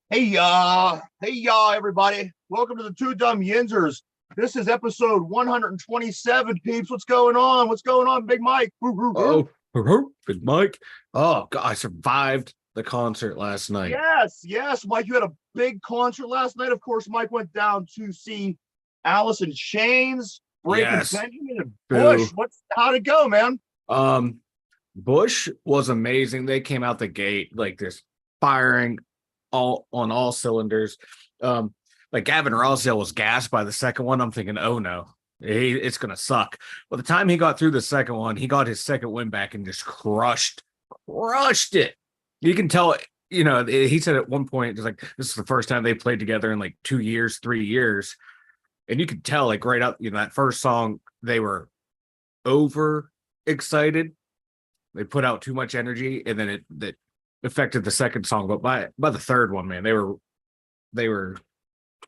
Hey, everybody. Welcome to the Two Dumb Yinzers. This is episode 127, peeps. What's going on? What's going on, Big Mike? Oh, Big Mike. Oh, God, I survived the concert last night. Yes, Mike. You had a big concert last night. Of course, Mike went down to see Alice in Chains, Breaking Yes. Benjamin, and Boo. Bush. How'd it go, man? Um, Bush was amazing. They came out the gate like this, firing all on all cylinders. Like Gavin Rossdale was gassed by the second one. I'm thinking, oh no, it's gonna suck. By the time he got through the second one, he got his second win back and just crushed it. You can tell, he said at one point, it's like this is the first time they played together in like 2 years, 3 years. And you could tell, like right up, that first song, they were over excited. They put out too much energy, and then it affected the second song. But by the third one, man, they were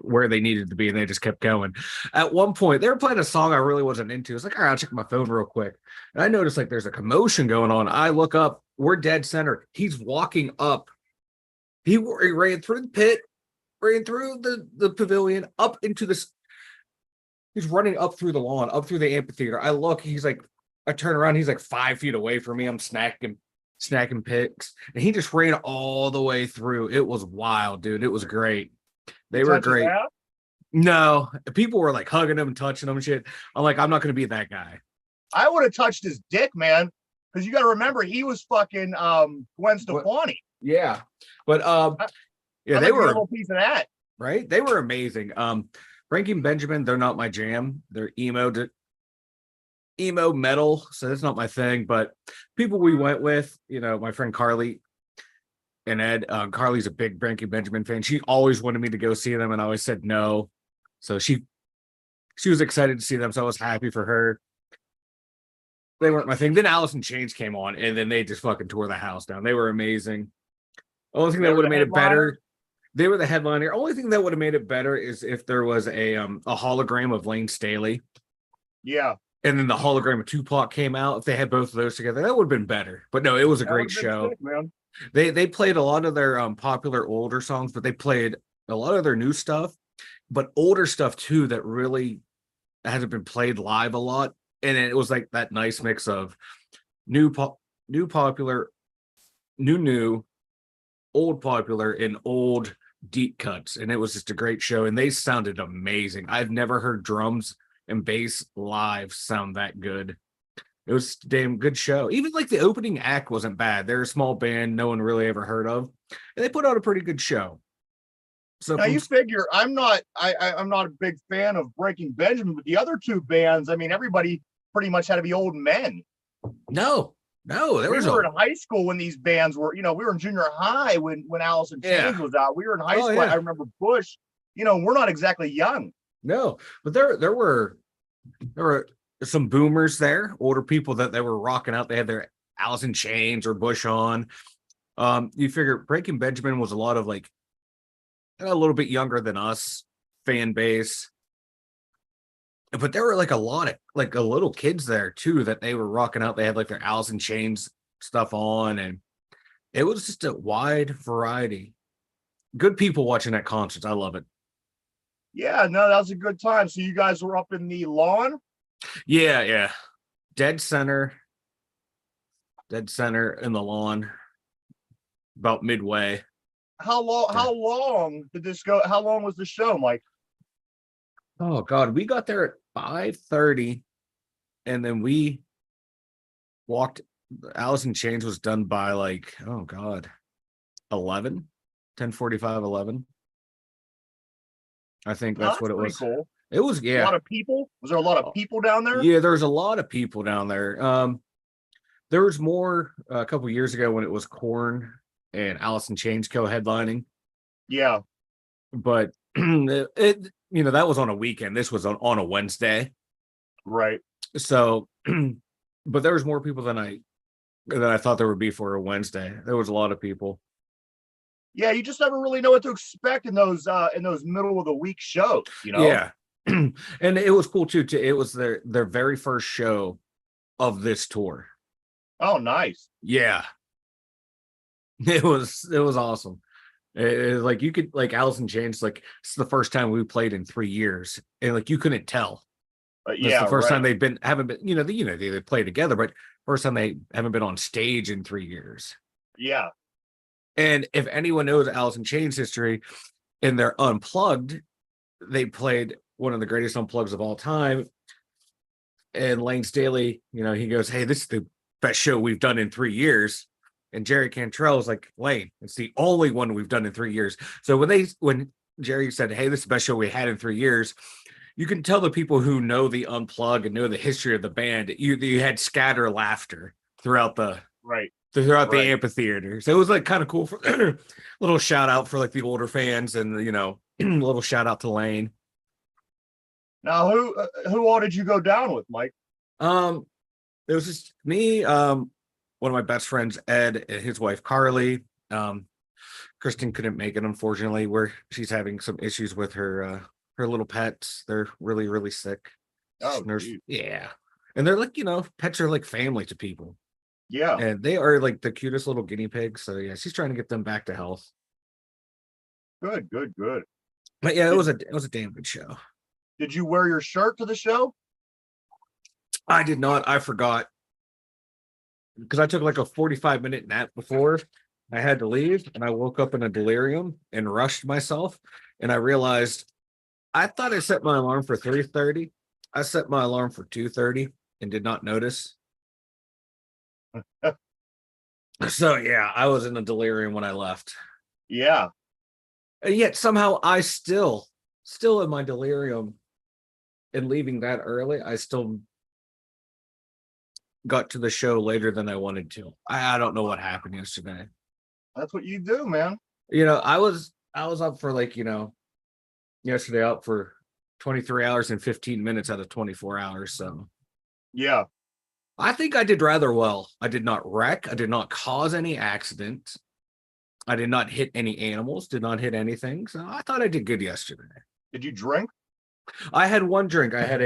where they needed to be, and they just kept going. At one point, they were playing a song I really wasn't into. It's like, all right, I'll check my phone real quick, and I noticed like there's a commotion going on. I look up, we're dead center. He's walking up. He ran through the pit, ran through the pavilion, up into this. He's running up through the lawn, up through the amphitheater. I look, I turn around, he's like 5 feet away from me. I'm snacking picks, and he just ran all the way through. It was wild, dude. It was great. They were great. No, people were like hugging him and touching him and shit. I'm like, I'm not going to be that guy. I would have touched his dick, man, because you got to remember he was fucking Gwen Stefani. Yeah, but yeah, they were a little piece of that, right? They were amazing. Breaking Benjamin, they're not my jam. They're emo metal, so that's not my thing. But people we went with, my friend Carly and Ed. Carly's a big Breaking Benjamin fan. She always wanted me to go see them, and I always said no. So she was excited to see them, so I was happy for her. They weren't my thing. Then Alice in Chains came on, and then they just fucking tore the house down. They were amazing. The only thing that would have made it better, they were the headliner. Only thing that would have made it better is if there was a hologram of Lane Staley. Yeah. And then the hologram of Tupac came out. If they had both of those together, that would have been better. But no, it was a great show. Sick, man. They played a lot of their popular older songs, but they played a lot of their new stuff, but older stuff too that really hasn't been played live a lot. And it was like that nice mix of new popular, new, old popular, and old deep cuts. And it was just a great show. And they sounded amazing. I've never heard drums and bass live sound that good. It was a damn good show. Even like the opening act wasn't bad. They're a small band no one really ever heard of, and they put out a pretty good show. So now you figure I'm not a big fan of Breaking Benjamin, but the other two bands, I mean, everybody pretty much had to be old men. No, we were in high school when these bands were, we were in junior high when Alice in Chains was out. We were in high school. Yeah. I remember Bush. We're not exactly young. No, but there were some boomers there, older people that they were rocking out. They had their Alice in Chains or Bush on. You figure Breaking Benjamin was a lot of like a little bit younger than us fan base, but there were like a lot of like a little kids there too that they were rocking out. They had like their Alice in Chains stuff on, and it was just a wide variety. Good people watching at concerts. I love it. Yeah, no, that was a good time. So you guys were up in the lawn? Yeah. Dead center in the lawn, about midway. How long did this go? How long was the show, Mike? Oh God, we got there at 5:30, and then we walked. Alice in Chains was done by like, oh God, 11, 10:45, 11. I think that's what it was. Cool. It was, yeah. A lot of people. Was there a lot of people down there? Yeah, there was a lot of people down there. There was more a couple years ago when it was Korn and Alice in Chains co-headlining. Yeah, but it that was on a weekend. This was on a Wednesday, right? So, but there was more people than I thought there would be for a Wednesday. There was a lot of people. Yeah, you just never really know what to expect in those middle of the week shows. Yeah. And it was cool too. It was their very first show of this tour. Oh, nice. Yeah. It was awesome. Like you could like Alice in Chains, like it's the first time we played in 3 years, and like you couldn't tell. That's the first time they've been haven't been, they play together, but first time they haven't been on stage in 3 years. Yeah. And if anyone knows Alice in Chains history, in their Unplugged, they played one of the greatest Unplugs of all time. And Lane Staley, he goes, "Hey, this is the best show we've done in 3 years." And Jerry Cantrell was like, "Lane, it's the only one we've done in 3 years." So when Jerry said, "Hey, this is the best show we had in 3 years," you can tell the people who know the Unplug and know the history of the band, you had scatter laughter throughout the the amphitheater. So it was like kind of cool for little shout out for like the older fans, and a little shout out to Lane. Now, who all did you go down with, Mike? It was just me, one of my best friends, Ed, and his wife Carly. Kristen couldn't make it, unfortunately, where she's having some issues with her little pets. They're really, really sick. Oh, yeah. And they're like, pets are like family to people. Yeah. And they are like the cutest little guinea pigs. So yeah, she's trying to get them back to health. Good. But yeah, it was a damn good show. Did you wear your shirt to the show? I did not. I forgot. Because I took like a 45-minute nap before I had to leave, and I woke up in a delirium and rushed myself. And I realized I thought I set my alarm for 3:30. I set my alarm for 2:30 and did not notice. So yeah, I was in a delirium when I left. Yeah. And yet somehow I still in my delirium and leaving that early, I still got to the show later than I wanted to. I don't know what happened yesterday. That's what you do, man. I was up for like, yesterday up for 23 hours and 15 minutes out of 24 hours. So yeah, I think I did rather well. I did not wreck. I did not cause any accidents. I did not hit any animals, did not hit anything. So I thought I did good yesterday. Did you drink? I had one drink. I had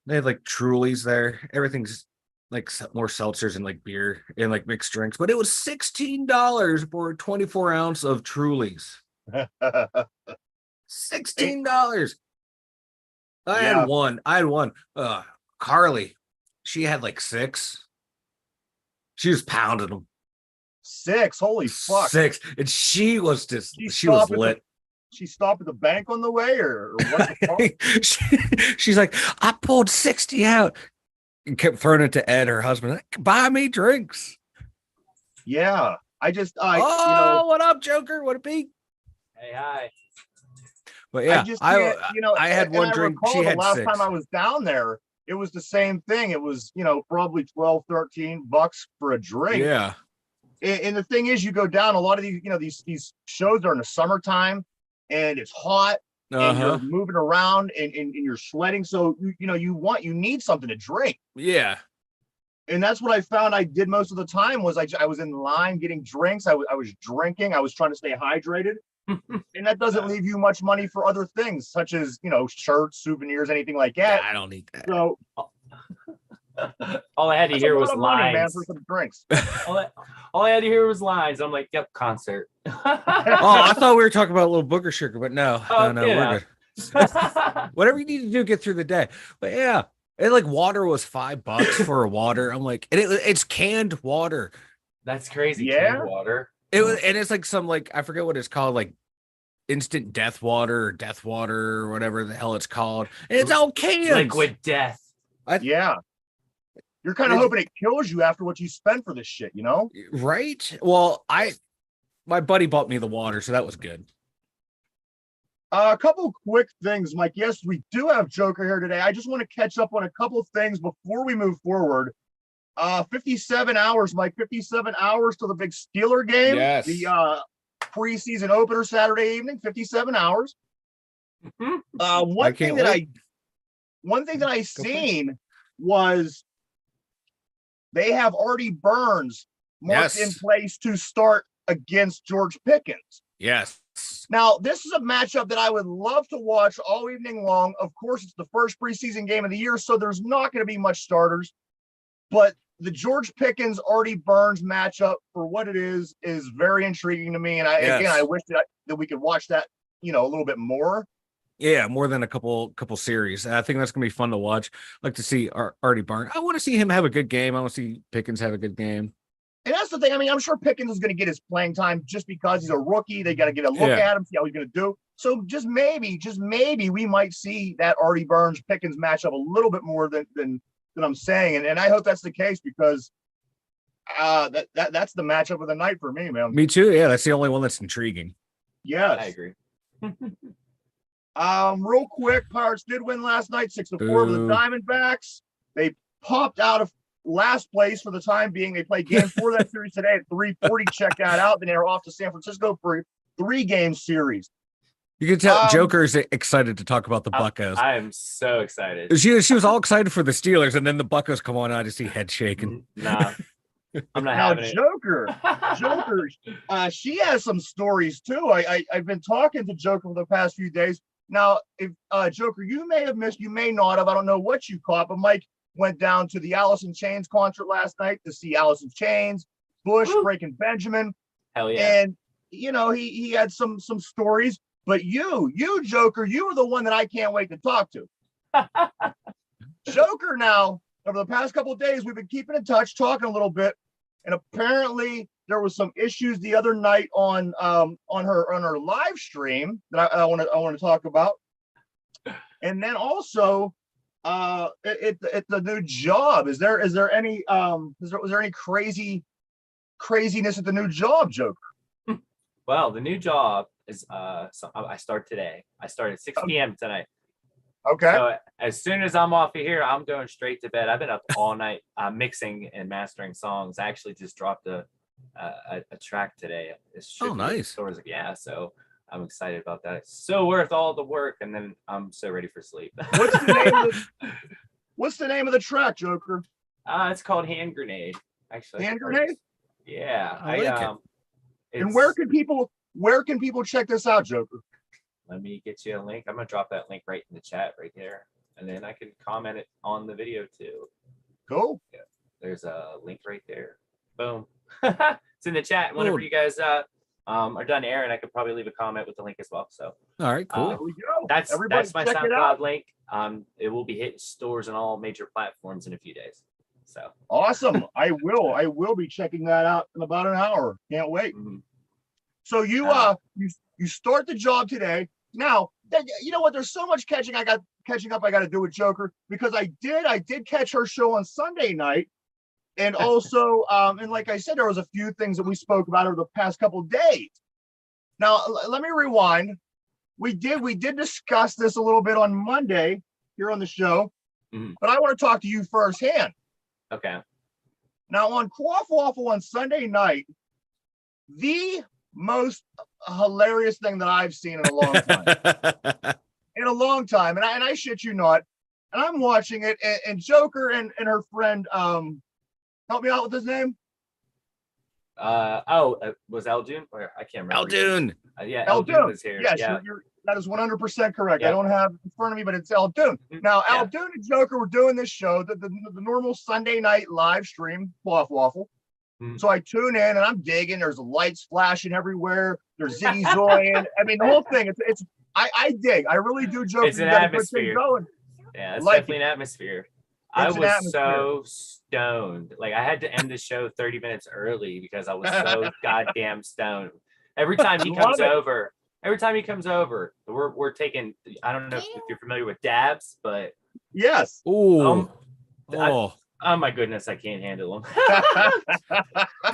they had like Trulies there. Everything's like more seltzers and like beer and like mixed drinks, but it was $16 for a 24 ounce of Trulies. $16. I had one. Carly, she had like 6. She was pounding them. 6, holy fuck. 6, and she was lit. She stopped at the bank on the way, or what the fuck? She's like, I pulled 60 out and kept throwing it to Ed, her husband, like, buy me drinks. Yeah. What up, Joker? What a beat. Hey, hi. But yeah, I had one drink. She had 6. Last time I was down there, it was the same thing. It was, probably $12-13 for a drink. Yeah. And the thing is, you go down a lot of these, these shows are in the summertime, and it's hot, and you're moving around, and you're sweating. So you need something to drink. Yeah. And that's what I found I did most of the time was I was in line getting drinks. I was drinking. I was trying to stay hydrated. And that doesn't leave you much money for other things, such as, shirts, souvenirs, anything like that. I don't need that. So all I had to hear was lines. Man, for some drinks. all I had to hear was lines. I'm like, yep, concert. I thought we were talking about a little booger sugar, but no, we're good. Whatever you need to do, get through the day. But yeah, and like water was $5 for a water. I'm like, and it's canned water. That's crazy. Yeah, canned water. It was, and it's like some like I forget what it's called, like instant death water or whatever the hell it's called. And it's all cans. Liquid death. Yeah. You're kind of hoping it kills you after what you spent for this shit, Right? Well, my buddy bought me the water, so that was good. A couple quick things, Mike. Yes, we do have Joker here today. I just want to catch up on a couple things before we move forward. 57 hours, Mike. 57 hours to the big Steeler game. Yes. The preseason opener Saturday evening. 57 hours. One thing that I seen was they have Artie Burns marked in place to start against George Pickens. Yes. Now, this is a matchup that I would love to watch all evening long. Of course, it's the first preseason game of the year, so there's not going to be much starters. But the George Pickens Artie Burns matchup for what it is very intriguing to me. And I wish that we could watch that, a little bit more. Yeah, more than a couple series. I think that's gonna be fun to watch. Like to see Artie Burns. I want to see him have a good game. I want to see Pickens have a good game. And that's the thing. I mean, I'm sure Pickens is going to get his playing time just because he's a rookie. They got to get a look at him, see how he's going to do. So just maybe we might see that Artie Burns Pickens matchup a little bit more than I'm saying. And I hope that's the case because that's the matchup of the night for me, man. Me too. Yeah, that's the only one that's intriguing. Yes, I agree. Real quick, Pirates did win last night, 6-4 over the Diamondbacks. They popped out of last place for the time being. They played game 4 of that series today at 3:40. Check that out. Then they're off to San Francisco for a 3-game series. You can tell Joker's excited to talk about the Buccos. I am so excited. She was all excited for the Steelers, and then the Buccos come on. I just see head shaking. Nah, I'm not now having it. Joker, she has some stories too. I've been talking to Joker for the past few days. Now, if Joker, you may have missed, you may not have. I don't know what you caught, but Mike went down to the Alice in Chains concert last night to see Alice in Chains, Bush, Breaking Benjamin. Hell yeah. And, he had some stories. But you, Joker, you were the one that I can't wait to talk to. Joker, now, over the past couple of days, we've been keeping in touch, talking a little bit. And apparently there was some issues the other night on her live stream that I want to talk about. And then also at the new job, was there any craziness at the new job, Joker? Well, the new job is so I start today. I start at 6 p.m. tonight. Okay. So as soon as I'm off of here, I'm going straight to bed. I've been up all night mixing and mastering songs. I actually just dropped a track today. Oh, nice. Stores. Yeah, so I'm excited about that. It's so worth all the work, and then I'm so ready for sleep. What's the name of the track, Joker? It's called Hand Grenade. Actually, Hand Grenade. Yeah, I like it. And where can people check this out, Joker? Let me get you a link. I'm gonna drop that link right in the chat right there, and then I can comment it on the video too. Cool. Yeah, there's a link right there. Boom. It's in the chat. Whenever you guys are done airing, I could probably leave a comment with the link as well. So all right, cool. There we go. That's my check it SoundCloud out. link. It will be hitting stores on all major platforms in a few days. So Awesome. I will be checking that out in about an hour. Can't wait. Mhm. So you start the job today. Now, you know what? There's so much catching up I got to do with Joker because I did catch her show on Sunday night, and also and like I said, there was a few things that we spoke about over the past couple of days. Now, let me rewind. We did discuss this a little bit on Monday here on the show, but I want to talk to you firsthand. okay. Now, on QuaffWaffle on Sunday night, the most hilarious thing that I've seen in a long time. And I shit you not. And I'm watching it, and Joker and her friend, help me out with his name. Was Eldun? Or I can't remember. Eldun. Yeah, Eldun Eldun was here. Yes, Yeah. that is 100% correct. Yeah. I don't have it in front of me, but it's Eldun. Now, Eldun and Joker were doing this show, the normal Sunday night live stream, QuaffWaffle. So I tune in and I'm digging. There's lights flashing everywhere. There's Ziggy Zoyan. I mean, the whole thing. I dig. I really do. Joke. It's an atmosphere. Yeah, it's definitely an atmosphere. I was so stoned. Like I had to end the show 30 minutes early because I was so goddamn stoned. Every time he comes over, we're taking. I don't know if you're familiar with dabs, but yes. Oh my goodness, I can't handle them.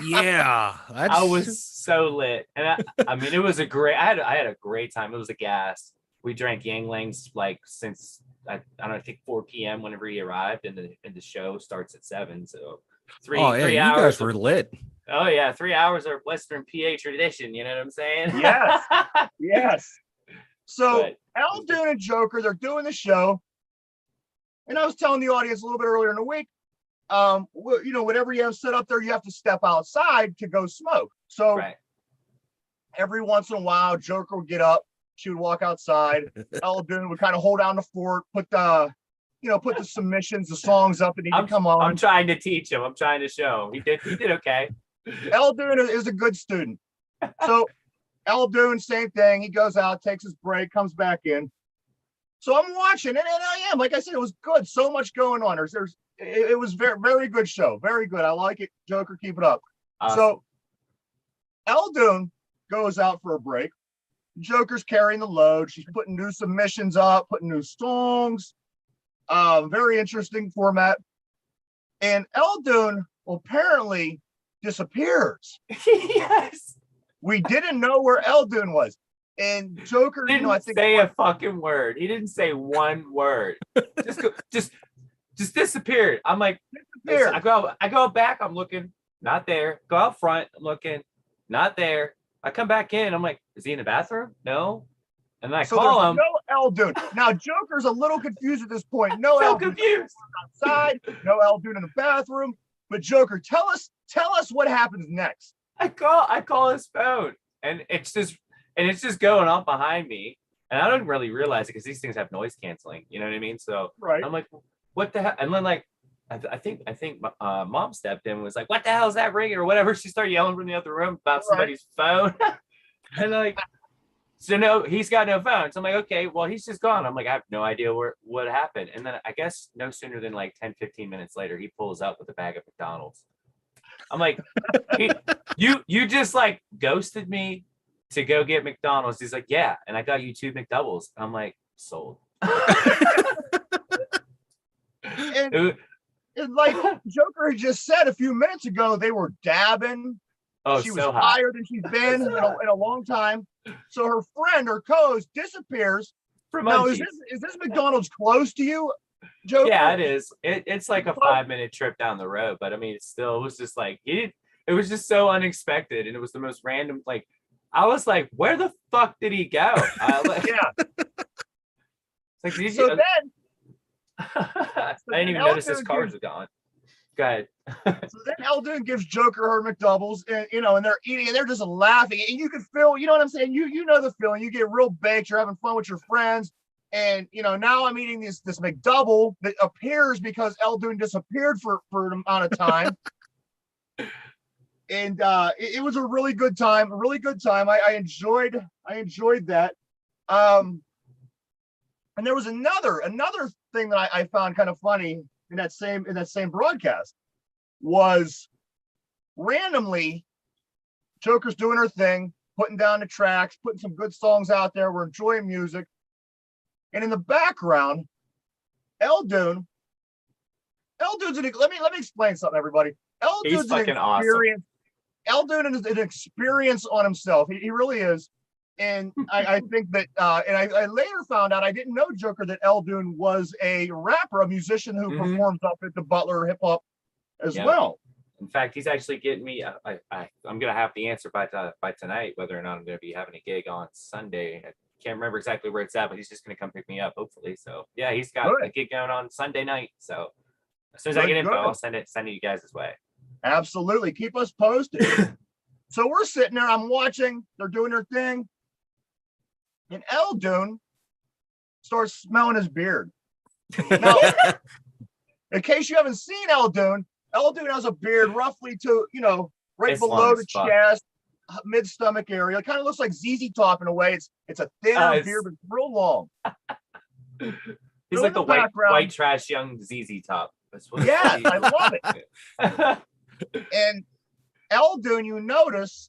Yeah, I was so lit, and I mean, it was a great. I had a great time. It was a gas. We drank Yanglangs like since I don't know, I think 4 p.m. whenever he arrived, and the show starts at 7. So three hours. You guys were lit. Oh yeah, 3 hours of Western PA tradition. You know what I'm saying? Yes, yes. So Eldun and Joker, they're doing the show, and I was telling the audience a little bit earlier in the week. Whatever you have set up there, you have to step outside to go smoke. So every once in a while, Joker would get up, she would walk outside. Eldun would kind of hold down the fort, put the put the submissions, the songs up that need to come on. I'm trying to teach him. I'm trying to show him. He did okay. Eldoon is a good student. So Eldoon, same thing. He goes out, takes his break, comes back in. So I'm watching, and I am, like I said, it was good. So much going on. It was very, very good show. Very good. I like it. Joker, keep it up. Awesome. So Eldoon goes out for a break. Joker's carrying the load. She's putting new submissions up, putting new songs. Very interesting format. And Eldoon apparently disappears. Yes. We didn't know where Eldoon was. And Joker, I think say a fucking word. He didn't say one word. Just disappeared. I'm like, disappeared. I go back. I'm looking, not there. Go out front. I'm looking, not there. I come back in. I'm like, is he in the bathroom? No. And then I call him. No Eldoon. Now Joker's a little confused at this point. No so Eldoon confused. outside. No Eldoon in the bathroom. But Joker, tell us what happens next. I call his phone, and it's just going on behind me, and I don't really realize it because these things have noise canceling. You know what I mean? So right. I'm like, what the hell? And then like, I think mom stepped in and was like, what the hell is that ringing or whatever? She started yelling from the other room about somebody's phone, and like, so no, he's got no phone. So I'm like, okay, well, he's just gone. I'm like, I have no idea what happened. And then I guess no sooner than like 10-15 minutes later, he pulls up with a bag of McDonald's. I'm like, you just like ghosted me to go get McDonald's. He's like, yeah, and I got you 2 McDoubles. I'm like, sold. and like Joker had just said a few minutes ago, they were dabbing. Oh, she so was hot. higher than she's been in a long time. So her friend, her co-host, disappears. Now, is this McDonald's close to you, Joker? Yeah, it is. It's like a 5-minute trip down the road, but I mean, it was just like it was just so unexpected, and it was the most random. Like, I was like, where the fuck did he go? Yeah. Like, then I didn't even notice his cards were gone. Go ahead. So then Eldoon gives Joker her McDoubles, and and they're eating, and they're just laughing, and you can feel, you know what I'm saying? You know the feeling. You get real baked. You're having fun with your friends, and now I'm eating this McDouble that appears because Eldoon disappeared for an amount of time. And it was a really good time. I enjoyed that. And there was another thing that I found kind of funny in that same broadcast was randomly Joker's doing her thing, putting down the tracks, putting some good songs out there. We're enjoying music. And in the background, Eldoon's let me explain something, everybody. He's fucking awesome. Eldoon is an experience on himself. He really is. And I think that, and I later found out, I didn't know, Joker, that Eldoon was a rapper, a musician who performs up at the Butler Hip Hop as well. In fact, he's actually getting me. I'm gonna have the answer by tonight whether or not I'm gonna be having a gig on Sunday. I can't remember exactly where it's at, but he's just gonna come pick me up, hopefully. So yeah, he's got a gig going on Sunday night. So as soon as I get info, I'll send it you guys this way. Absolutely, keep us posted. So we're sitting there. I'm watching. They're doing their thing. And Eldoon starts smelling his beard. Now, in case you haven't seen Eldoon has a beard roughly to, right it's below the chest, mid-stomach area. It kind of looks like ZZ Top in a way. It's a thinner beard, but it's real long. He's like the white trash young ZZ Top. Yes, I love it. And Eldoon, you notice,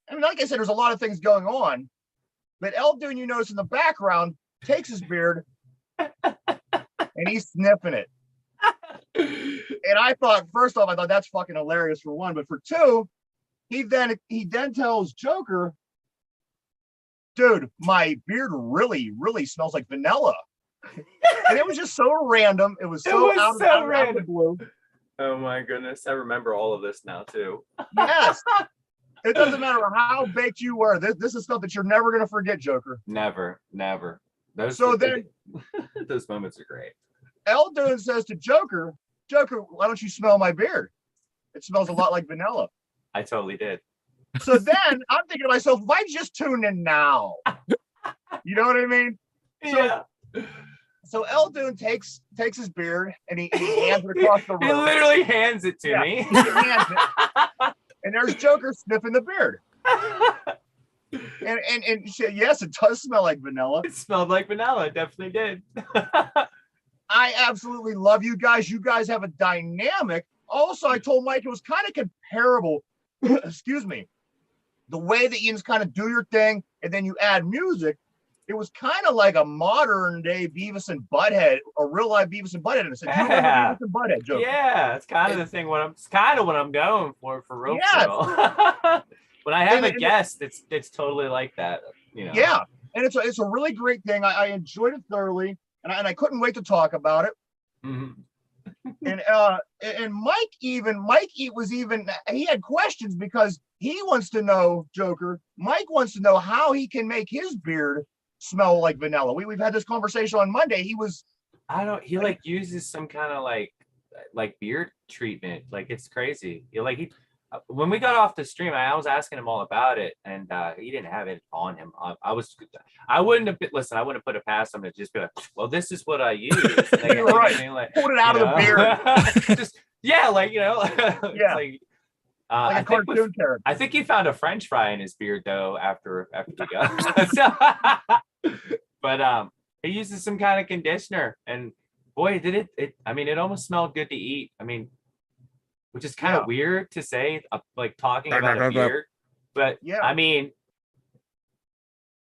I mean, like I said, there's a lot of things going on. But Eldoon, you notice in the background, takes his beard and he's sniffing it. And I thought, first off, that's fucking hilarious for one. But for two, he then tells Joker, dude, my beard really, really smells like vanilla. And it was just so random. It was so out of the blue. Oh my goodness. I remember all of this now too. Yes. It doesn't matter how baked you were. This is stuff that you're never going to forget, Joker. Never. Those moments are great. Eldoon says to Joker, why don't you smell my beard? It smells a lot like vanilla. I totally did. So then I'm thinking to myself, if I just tune in now, you know what I mean? Yeah. So Eldoon takes his beard and he hands it across the room. He literally hands it to me. He hands it. And there's Joker sniffing the beard. And she, yes, it does smell like vanilla. It smelled like vanilla. It definitely did. I absolutely love you guys. You guys have a dynamic. Also, I told Mike it was kind of comparable. Excuse me. The way that you just kind of do your thing and then you add music. It was kind of like a modern day Beavis and Butthead, a real live Beavis and Butthead. And I said, you remember Beavis and Butthead, Joker? Yeah, it's kind of the thing. It's kind of what I'm going for real. Yes. When I have a guest, it's totally like that. You know. Yeah, and it's a really great thing. I enjoyed it thoroughly, and I couldn't wait to talk about it. Mm-hmm. And Mike he had questions because he wants to know, Joker. Mike wants to know how he can make his beard smell like vanilla. We've had this conversation on Monday. He like uses some kind of like beard treatment. Like it's crazy. When we got off the stream, I was asking him all about it, and he didn't have it on him. I wouldn't have put it past him to just be like, well, this is what I use. You're right. Like, pull it out of the beard. Just yeah, yeah. Like a cartoon character. I think he found a French fry in his beard though after we got. But he uses some kind of conditioner, and boy, did it. I mean, it almost smelled good to eat. I mean, which is kind of weird to say, like talking about a beard. But yeah, I mean,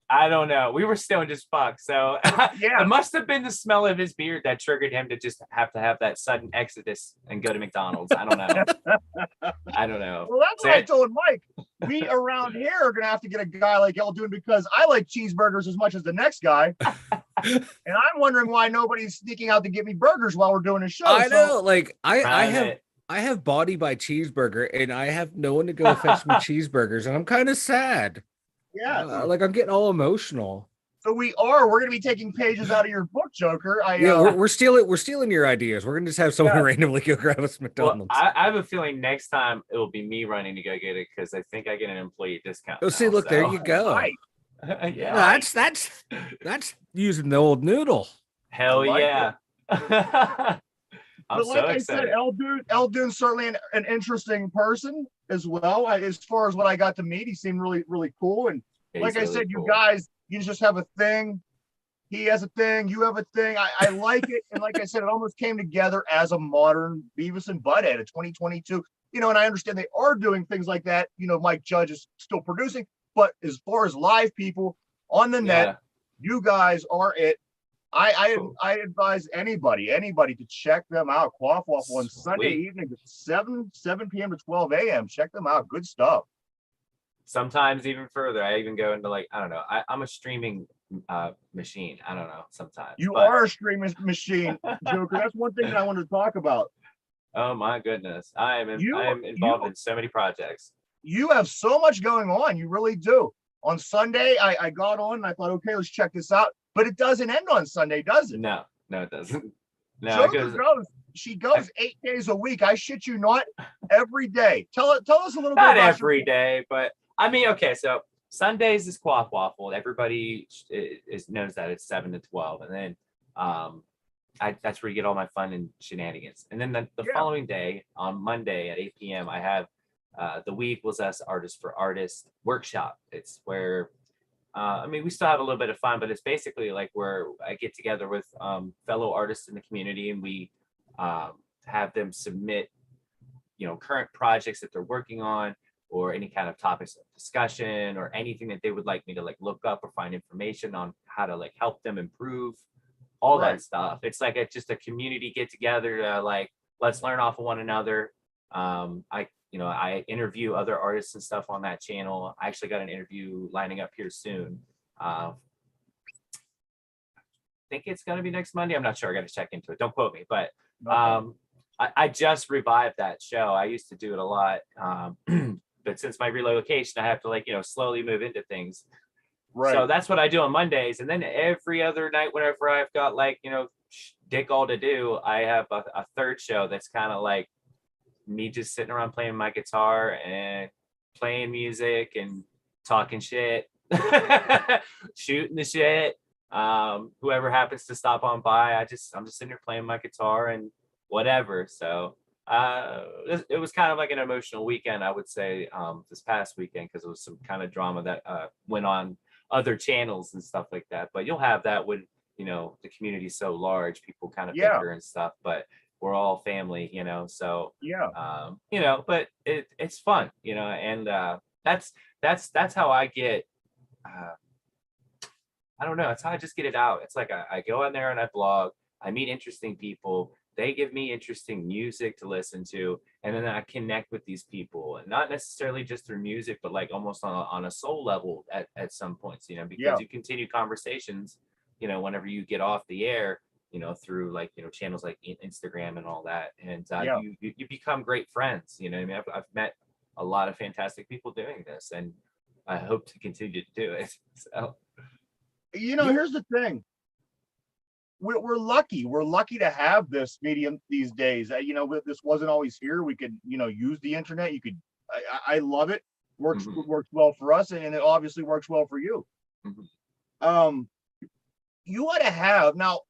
I don't know. We were stoned as fuck, so it must have been the smell of his beard that triggered him to just have that sudden exodus and go to McDonald's. I don't know. I don't know. Well, that's what I told Mike. We around here are gonna have to get a guy like Eldoon because I like cheeseburgers as much as the next guy, and I'm wondering why nobody's sneaking out to get me burgers while we're doing a show. I know, like I have Body by Cheeseburger, and I have no one to go fetch me cheeseburgers, and I'm kind of sad. Yeah, like I'm getting all emotional. So we're going to be taking pages out of your book, Joker. We're stealing your ideas. We're gonna just have someone randomly go grab us McDonald's. Well, I have a feeling next time it will be me running to go get it because I think I get an employee discount. Oh, see, look, there you go. Right. Yeah, that's using the old noodle. Hell yeah. But like I said, Eldoon's certainly an interesting person as well. As far as what I got to meet, he seemed really, really cool. And like I said, you guys, you just have a thing. He has a thing. You have a thing. I like it. And like I said, it almost came together as a modern Beavis and Butthead of 2022. And I understand they are doing things like that. Mike Judge is still producing. But as far as live people on the net, you guys are it. I advise anybody to check them out. QuaffWaffle on Sunday evenings at 7 p.m. to 12 a.m. Check them out. Good stuff. Sometimes even further. I even go into I don't know. I'm a streaming machine. I don't know. Sometimes you are a streaming machine, Joker. That's one thing that I wanted to talk about. Oh my goodness, I am involved in so many projects. You have so much going on. You really do. On Sunday, I got on and I thought, okay, let's check this out. But it doesn't end on Sunday, does it? No, it doesn't. No, she goes 8 days a week. I shit you not, every day. Tell us a little bit about about every day, but I mean, okay, so Sundays is QuaffWaffle. Everybody knows that it's 7 to 12, and then that's where you get all my fun and shenanigans. And then the following day, on Monday at 8 p.m., I have the We Equals Us Artist for Artist workshop. It's where we still have a little bit of fun, but it's basically like where I get together with fellow artists in the community, and we have them submit, current projects that they're working on, or any kind of topics of discussion, or anything that they would like me to look up or find information on how to help them improve, all that stuff. It's just a community get together to let's learn off of one another. I interview other artists and stuff on that channel. I actually got an interview lining up here soon. I think it's going to be next Monday. I'm not sure. I got to check into it. Don't quote me, but I just revived that show. I used to do it a lot. But since my relocation, I have to slowly move into things. Right. So that's what I do on Mondays. And then every other night, whenever I've got dick all to do, I have a third show that's kind of me just sitting around playing my guitar and playing music and talking shit, shooting the shit, Whoever happens to stop on by, I'm just sitting there playing my guitar and whatever. So it was kind of like an emotional weekend, I would say, this past weekend, because it was some kind of drama that went on other channels and stuff like that. But you'll have that when, you know, the community's so large, people kind of bicker and stuff, but we're all family, you know. So you know, but it's fun, you know, and that's how I get I don't know. That's how I just get it out. It's like I go in there and I blog. I meet interesting people. They give me interesting music to listen to, and then I connect with these people, and not necessarily just through music, but like almost on a soul level at some points, you know, because you continue conversations, you know, whenever you get off the air, you know, through like, you know, channels like Instagram and all that, and you become great friends. You know what I mean? I've met a lot of fantastic people doing this, and I hope to continue to do it. So. You know, here's the thing. We're lucky. We're lucky to have this medium these days. You know, this wasn't always here. We could, you know, use the internet. You could. I love it. Works well for us, and it obviously works well for you. You ought to have now.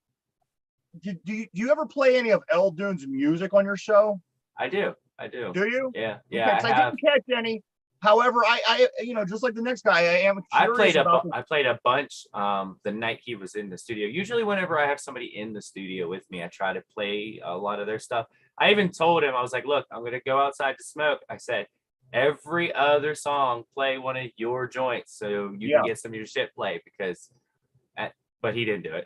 Do you ever play any of El Dune's music on your show? I do. Do you? Yeah. Okay, I didn't catch any. However, I you know, just like the next guy, I am curious I played a bunch the night he was in the studio. Usually whenever I have somebody in the studio with me, I try to play a lot of their stuff. I even told him, I was like, look, I'm going to go outside to smoke. I said, every other song, play one of your joints so you can get some of your shit played, because but he didn't do it.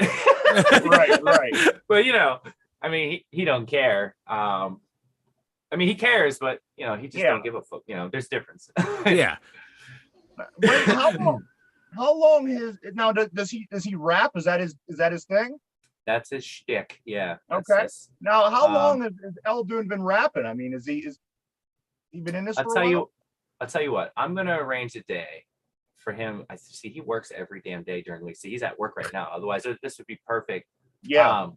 Right. But, you know, I mean, he don't care. I mean, he cares, but, you know, he just don't give a fuck. You know, there's difference. Yeah. How long does he rap? Is that his thing? That's his shtick. Yeah. Okay. Now, how long has El Dune been rapping? I mean, is he been in this for a while? I'll tell you what. I'm gonna arrange a day for him. I see he works every damn day during the week. See, he's at work right now. Otherwise, this would be perfect. Yeah.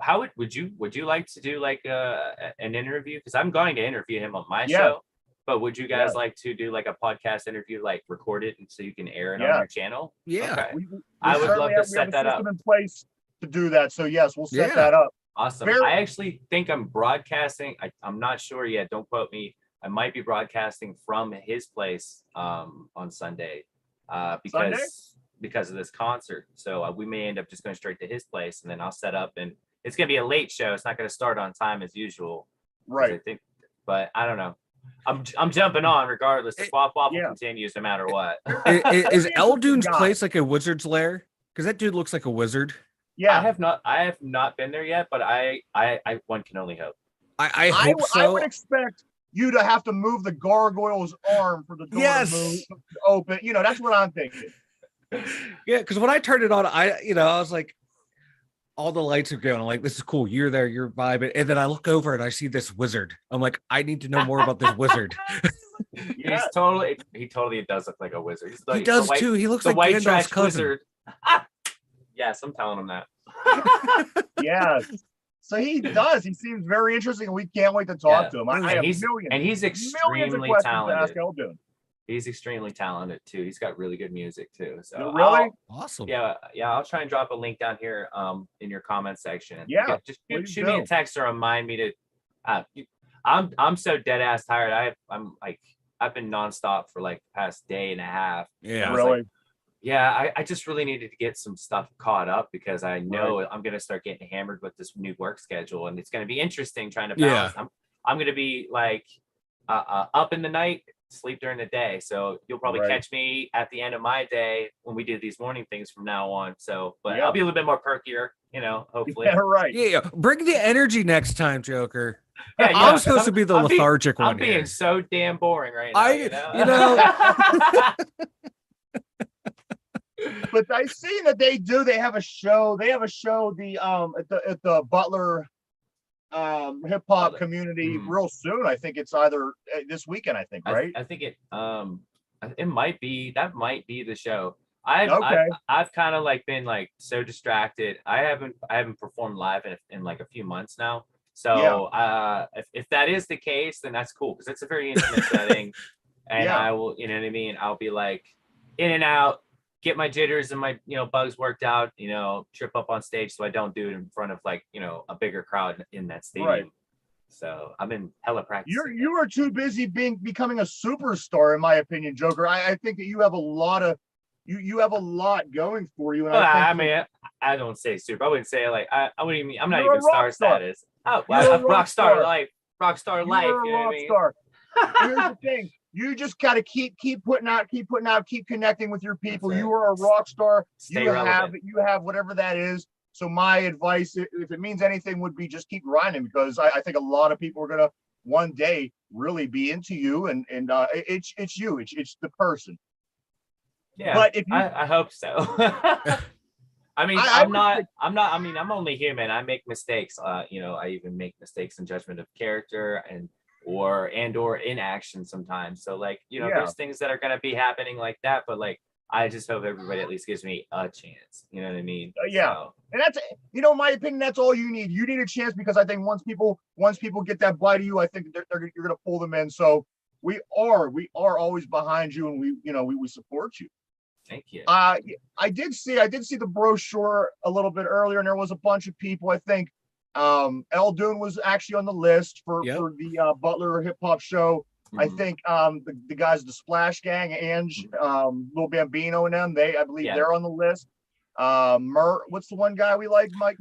How would you like to do like an interview? Because I'm going to interview him on my show. But would you guys like to do like a podcast interview, like record it, and so you can air it on your channel? Yeah. Okay. I would love to set that up. In place to do that. So yes, we'll set that up. Awesome. I actually think I'm broadcasting. I'm not sure yet. Don't quote me. I might be broadcasting from his place on Sunday because of this concert. So we may end up just going straight to his place, and then I'll set up, and it's going to be a late show. It's not going to start on time as usual. Right. I think, but I don't know. I'm jumping on regardless. The QuaffWaffle continues no matter what. Is El Dune's place like a wizard's lair? Because that dude looks like a wizard. Yeah, I have not been there yet, but I one can only hope. I hope so. I would expect you to have to move the gargoyle's arm for the door to move, open. You know, that's what I'm thinking. Yeah, because when I turned it on, I was like, all the lights are going. I'm like, this is cool. You're there, you're vibing. And then I look over and I see this wizard. I'm like, I need to know more about this wizard. He totally does look like a wizard. He does too. He looks like white Gandalf's trash cousin. wizard. Yes, I'm telling him that. Yes. So he does. He seems very interesting, and we can't wait to talk to him. He's extremely talented. He's extremely talented too. He's got really good music too. So really awesome. Yeah. I'll try and drop a link down here in your comment section. Yeah, just shoot me a text or remind me to. I'm so dead ass tired. I've been nonstop for like the past day and a half. Yeah, really. I just really needed to get some stuff caught up, because I know I'm gonna start getting hammered with this new work schedule, and it's gonna be interesting trying to balance. I'm gonna be like up in the night, sleep during the day. So you'll probably catch me at the end of my day when we do these morning things from now on. So, but I'll be a little bit more perkier, you know, hopefully. Yeah, right. Yeah. Bring the energy next time, Joker. I'm supposed to be the lethargic one. I'm being so damn boring right now. You know? But I see that they have a show. They have a show at the Butler hip hop community real soon. I think it's either this weekend, I think, right? I think it might be the show. I've kind of like been like so distracted. I haven't performed live in like a few months now. So if that is the case, then that's cool, because it's a very intimate setting, and I will, you know what I mean? I'll be like in and out, get my jitters and my bugs worked out, trip up on stage so I don't do it in front of like a bigger crowd in that stadium. Right. So I've been hella practicing. You are too busy becoming a superstar, in my opinion, Joker. I think that you have a lot of you have a lot going for you. And Well, I I mean, I don't say super. I wouldn't say like I wouldn't even. I'm not You're even a rock star star. status. Oh, You're a well, rock star star. life. Rock star life. You're You a know what I rock mean? star. Here's the thing. You just got to keep putting out, keep connecting with your people. That's right. You are a rock star. Stay relevant. You have whatever that is. So my advice, if it means anything, would be just keep grinding, because I think a lot of people are gonna one day really be into you, and it's you, it's the person. Yeah, but if you, I hope so. I mean, I'm not. I mean, I'm only human. I make mistakes. I even make mistakes in judgment of character or in action sometimes. So like, there's things that are gonna be happening like that. But like, I just hope everybody at least gives me a chance. You know what I mean? Yeah. So, and that's, in my opinion, that's all you need. You need a chance, because I think once people get that bite of you, I think you're gonna pull them in. So we are always behind you, and we support you. Thank you. I did see the brochure a little bit earlier, and there was a bunch of people. I think El Dune was actually on the list for the Butler hip hop show. Mm-hmm. I think the guys, the Splash Gang, Ange, Lil Bambino, and them, I believe they're on the list. What's the one guy we like, Mike?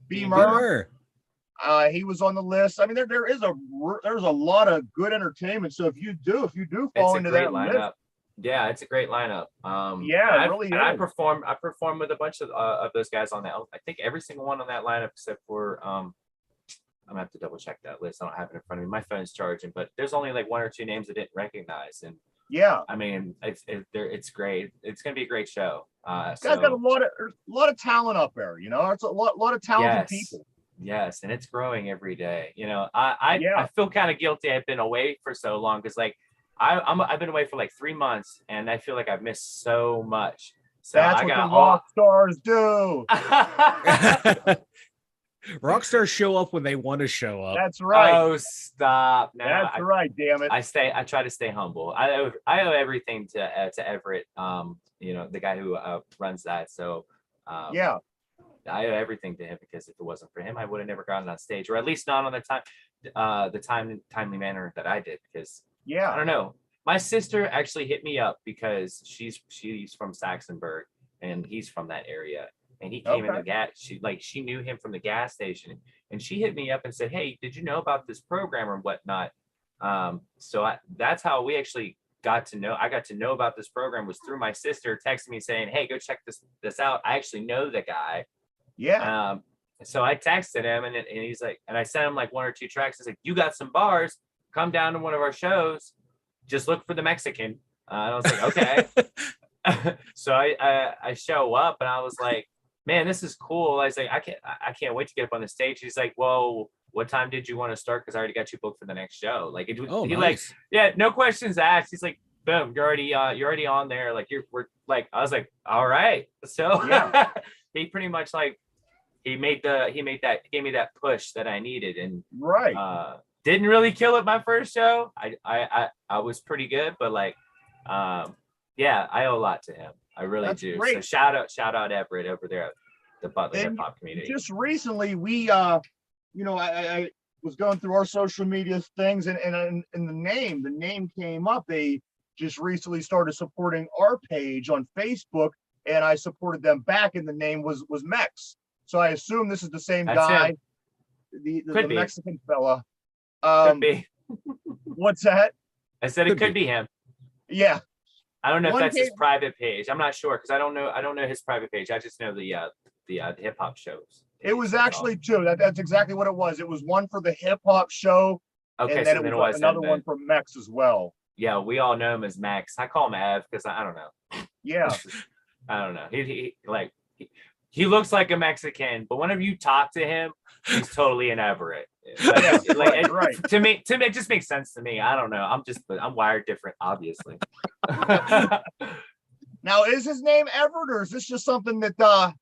B Mur. He was on the list. I mean, there's a lot of good entertainment. So if you do fall into that lineup. list, yeah, it's a great lineup. It really is. I performed with a bunch of those guys on that. I think every single one on that lineup except for I'm gonna have to double check that list. I don't have it in front of me. My phone's charging, but there's only like one or two names I didn't recognize. And I mean, it's great. It's gonna be a great show. Guys got a lot of talent up there. It's a lot of talented people. Yes, and it's growing every day. I feel kind of guilty. I've been away for so long because like I've been away for like 3 months, and I feel like I've missed so much. So that's what the rock stars do. Rock stars show up when they want to show up. That's right. Oh, stop! No, that's right. Damn it! I try to stay humble. I owe everything to Everett. The guy who runs that. So I owe everything to him, because if it wasn't for him, I would have never gotten on stage, or at least not on the timely manner that I did. Because I don't know. My sister actually hit me up because she's from Saxonburg, and he's from that area. And he came in the gas. She knew him from the gas station, and she hit me up and said, "Hey, did you know about this program or whatnot?" So that's how we actually got to know. I got to know about this program was through my sister texting me saying, "Hey, go check this out. I actually know the guy." Yeah. So I texted him, and he's like, and I sent him like 1 or 2 tracks. He's like, "You got some bars? Come down to one of our shows. Just look for the Mexican." And I was like, "Okay." So I show up, and I was like, "Man, this is cool." I was like, I can't wait to get up on the stage." He's like, "Well, what time did you want to start? Because I already got you booked for the next show." Like, nice. No questions asked. He's like, "Boom, you're already on there." Like I was like, "All right." So he pretty much like he gave me that push that I needed, and didn't really kill it my first show. I was pretty good, but like I owe a lot to him. I really do. Great. So shout out Everett over there at the Butler hip hop community. Just recently, we I was going through our social media things, and the name came up. They just recently started supporting our page on Facebook, and I supported them back, and the name was Mex. So I assume this is the same guy, the Mexican fella. Could be. What's that? I said it could be him. Yeah. I don't know if that's his private page. I'm not sure, because I don't know his private page. I just know the hip hop shows. It was actually 2. That's exactly what it was. It was one for the hip hop show, and then it was another one for Mex as well. Yeah, we all know him as Max. I call him Ev because I don't know. Yeah, I don't know. He looks like a Mexican, but whenever you talk to him, he's totally an Everett. Right. To me, it just makes sense to me. I don't know. I'm wired different, obviously. Now, is his name Everett, or is this just something that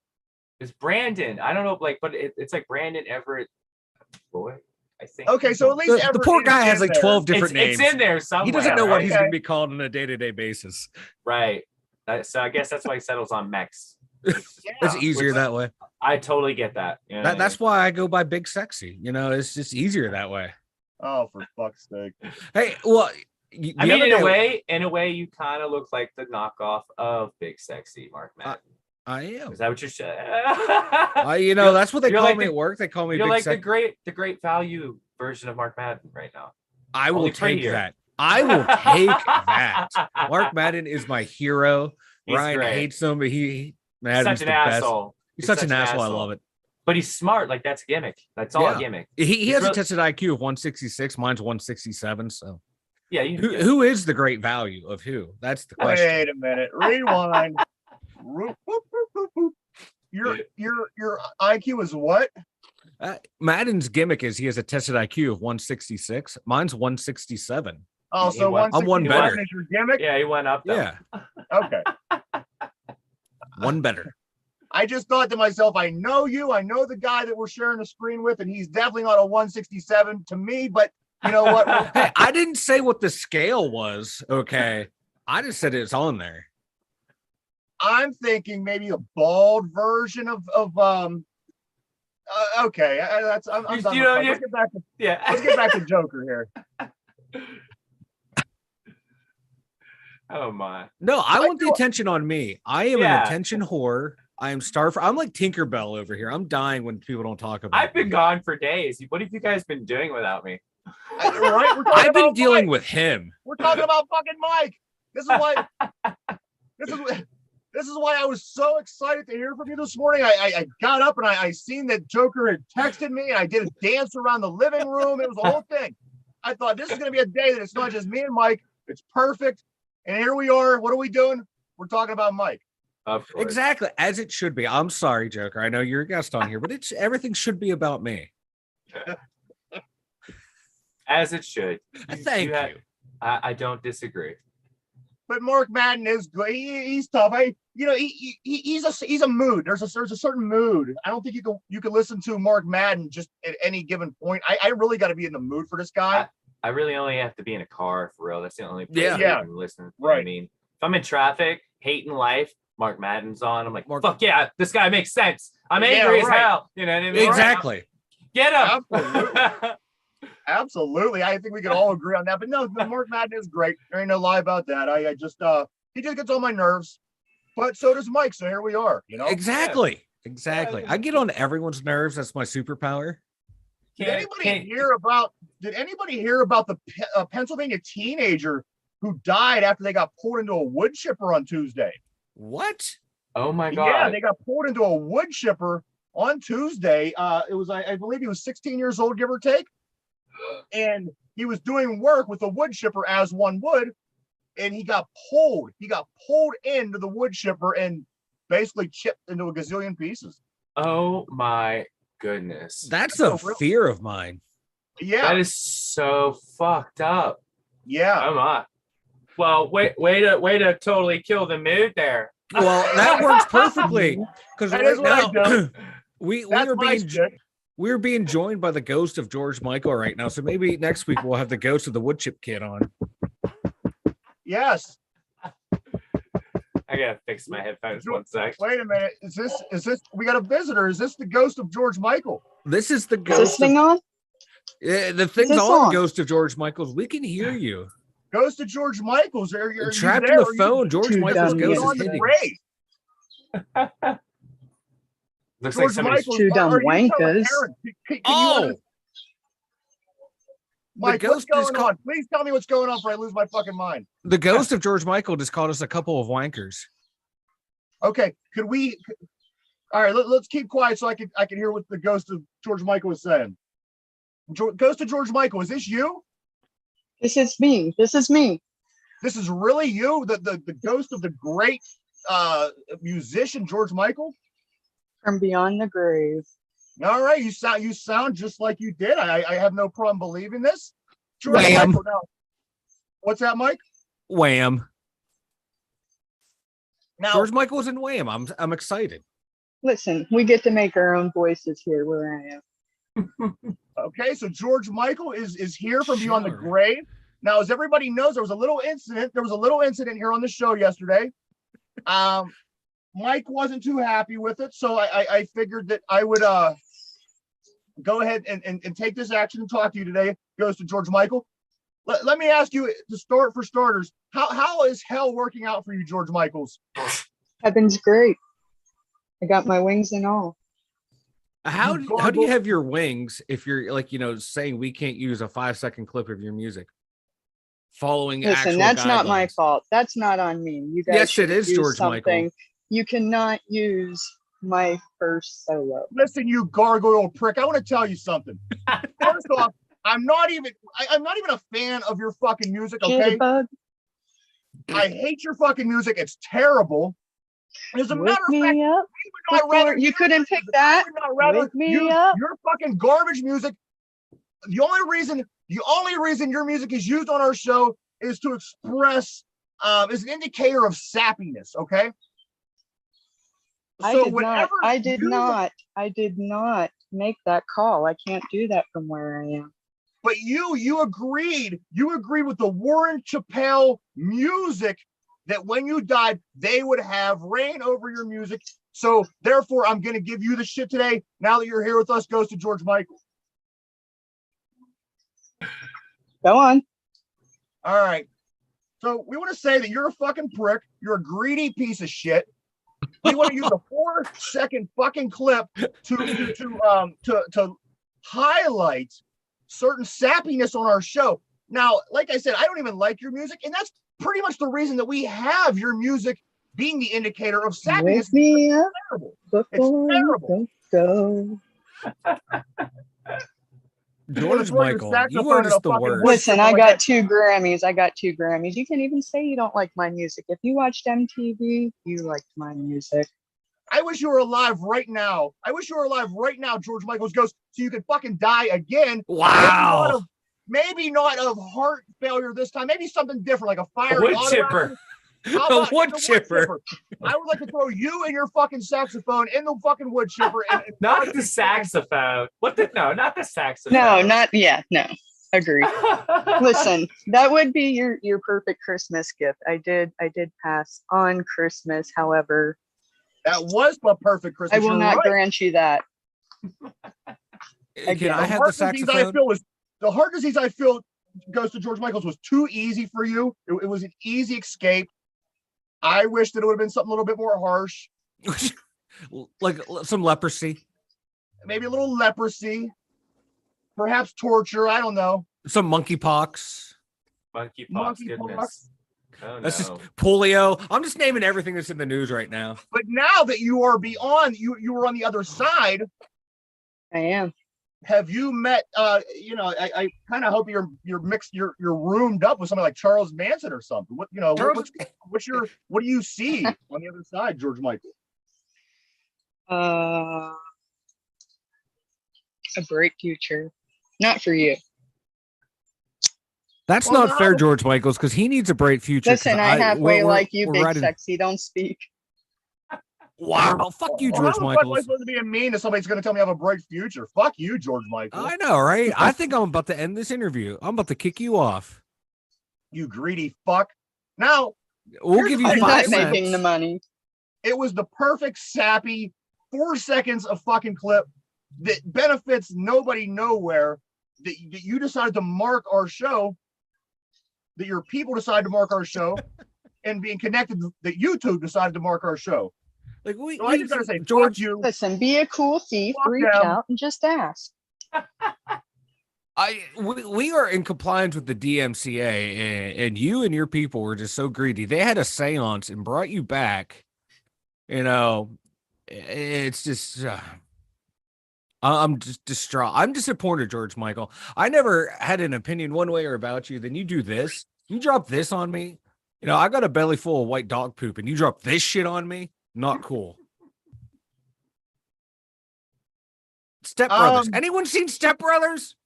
it's Brandon? I don't know, but it's like Brandon Everett boy, I think. Okay, so at least the poor guy has like 12 different names. It's in there somewhere. He doesn't know what he's going to be called on a day-to-day basis. Right. So I guess that's why he settles on Mex. It's easier that way. I totally get that. You know That's why I go by Big Sexy. You know, it's just easier that way. Oh, for fuck's sake! Hey, well, I mean, in a way, you kind of look like the knockoff of Big Sexy Mark Madden. I am. Is that what you're saying? You know, that's what they call me at work. They call me. You're Big like Sexy. the great value version of Mark Madden right now. I will take that. I will take that. Mark Madden is my hero. Ryan hates him, but he's such an asshole. He's such an asshole. I love it. But he's smart. Like, that's a gimmick. That's all a gimmick. He has a tested IQ of 166. Mine's 167. So yeah. Who is the great value of who? That's the question. Wait a minute. Rewind. Your IQ is what? Madden's gimmick is he has a tested IQ of 166. Mine's 167. Oh, so I'm one better. Is your gimmick? Yeah, he went up. Though. Yeah. Okay. One better. I just thought to myself, I know you. I know the guy that we're sharing the screen with, and he's definitely not a 167 to me. But you know what? Hey, I didn't say what the scale was. Okay, I just said it's on there. I'm thinking maybe a bald version of okay, that's I'm done. Let's get back to let's get back to Joker here. Oh my! No, I want the attention on me. I am an attention whore. I am starved. I'm like Tinkerbell over here. I'm dying when people don't talk about. I've been gone for days. What have you guys been doing without me? Right? I've been dealing with him. We're talking about fucking Mike. This is why. This is why I was so excited to hear from you this morning. I got up and I seen that Joker had texted me, and I did a dance around the living room. It was a whole thing. I thought this is going to be a day that it's not just me and Mike. It's perfect. And here we are. What are we doing? We're talking about Mike. Exactly, as it should be. I'm sorry, Joker. I know you're a guest on here, but everything should be about me. As it should. Thank you. I don't disagree. But Mark Madden is good. He's tough. He's a mood. There's a certain mood. I don't think you can listen to Mark Madden just at any given point. I really got to be in the mood for this guy. I really only have to be in a car for real. That's the only place I can listen. Right. I mean, if I'm in traffic, hating life, Mark Madden's on. I'm like, fuck yeah, this guy makes sense. I'm angry as hell. You know what I mean? Exactly. Get him. Absolutely. I think we can all agree on that. But no, Mark Madden is great. There ain't no lie about that. I just he just gets on my nerves. But so does Mike. So here we are. You know. Exactly. I get on everyone's nerves. That's my superpower. Did anybody hear about the Pennsylvania teenager who died after they got pulled into a wood chipper on Tuesday? What? Oh my God. Yeah, they got pulled into a wood chipper on Tuesday. It was, I believe he was 16 years old, give or take. And he was doing work with a wood chipper as one would, and he got pulled. He got pulled into the wood chipper and basically chipped into a gazillion pieces. Oh my goodness. That's a fear of mine. Yeah. That is so fucked up. Yeah. Oh my. Well, way to totally kill the mood there. Well, that works perfectly because right now we're being joined by the ghost of George Michael right now. So maybe next week we'll have the ghost of the wood chip kid on. Yes. I gotta fix my headphones 1 sec. Wait a minute. Is this we got a visitor? Is this the ghost of George Michael? This is the ghost. Is this thing on? Yeah, the thing's on. Ghost of George Michael's. We can hear you. Ghost of George Michael's. You're trapped in the phone. George Michael's ghost is hitting. Looks George like somebody's two dumb wankers. Mike, what's going on? Please tell me what's going on before I lose my fucking mind. The ghost of George Michael just called us a couple of wankers. Okay, all right, let's keep quiet so I can hear what the ghost of George Michael is saying. Ghost of George Michael, is this you? This is me. This is really you, the ghost of the great musician George Michael? From beyond the grave. All right, you sound just like you did. I have no problem believing this. George Wham. Michael, now, what's that, Mike? Wham. Now, George Michael was in Wham. I'm excited. Listen, we get to make our own voices here where I am. Okay, so George Michael is here from beyond the grave. Now, as everybody knows, there was a little incident here on the show yesterday Mike wasn't too happy with it, so I figured that I would go ahead and take this action and talk to you today. Goes to George Michael. Let me ask you to start for starters. How is hell working out for you, George Michaels? Heaven's great. I got my wings and all. How do you have your wings if you're like, saying we can't use a 5-second clip of your music? Following Listen, that's guidelines. Not my fault. That's not on me. You guys yes, it is, George Michael. You cannot use my first solo. Listen, you gargoyle prick. I want to tell you something. First off, I'm not even a fan of your fucking music, okay? I hate your fucking music. It's terrible. As a matter of fact, you couldn't pick that. Your fucking garbage music. The only reason your music is used on our show is to express is an indicator of sappiness, okay? I did not make that call. I can't do that from where I am. But you agreed with the Warren Chappelle music that when you died, they would have reign over your music. So therefore, I'm going to give you the shit today. Now that you're here with us, goes to George Michael. Go on. All right. So we want to say that you're a fucking prick. You're a greedy piece of shit. We want to use a 4-second fucking clip to highlight certain sappiness on our show. Now, like I said, I don't even like your music, and that's pretty much the reason that we have your music being the indicator of sappiness. It's terrible. It's terrible. Go. George Michael, you are just the worst. Listen, I got 2 Grammys. You can even say you don't like my music. If you watched MTV, you liked my music. I wish you were alive right now. George Michaels goes, so you could fucking die again. Wow. Maybe not of heart failure this time. Maybe something different, like a fire. Wood chipper. A wood chipper. I would like to throw you and your fucking saxophone in the fucking wood chipper. Not the saxophone. No, not the saxophone. No. Agree. Listen, that would be your perfect Christmas gift. I did pass on Christmas, however. That was the perfect Christmas. I will not grant you that. Can I have the saxophone? The heart disease I feel goes to George Michaels was too easy for you. It was an easy escape. I wish that it would have been something a little bit more harsh. Like some leprosy. Maybe a little leprosy. Perhaps torture. I don't know. Some monkeypox. Goodness. Oh, that's just polio. I'm just naming everything that's in the news right now. But now that you are beyond, you were on the other side. I am. Have you met? I kind of hope you're mixed. You're roomed up with somebody like Charles Manson or something. What what do you see on the other side, George Michael? A bright future. Not for you. That's not fair, George Michaels, because he needs a bright future. Listen, I halfway like you, big sexy. Don't speak. Wow, fuck you, George Michaels. Am I supposed to be mean to somebody's going to tell me I have a bright future? Fuck you, George Michaels. I know, right? I think I'm about to end this interview. I'm about to kick you off. You greedy fuck. Now, we'll give you 5 cents. I'm not making the money. It was the perfect sappy 4 seconds of fucking clip that benefits nobody nowhere, that you decided to mark our show, that your people decided to mark our show, and being connected that YouTube decided to mark our show. Like so I just gotta say, George, you. Listen, be a cool thief, reach out and just ask. We are in compliance with the DMCA, and you and your people were just so greedy. They had a seance and brought you back. It's just I'm just distraught. I'm disappointed, George Michael. I never had an opinion one way or about you. Then you do this. You drop this on me. I got a belly full of white dog poop, and you drop this shit on me. Not cool. Step Brothers. Anyone seen Step Brothers?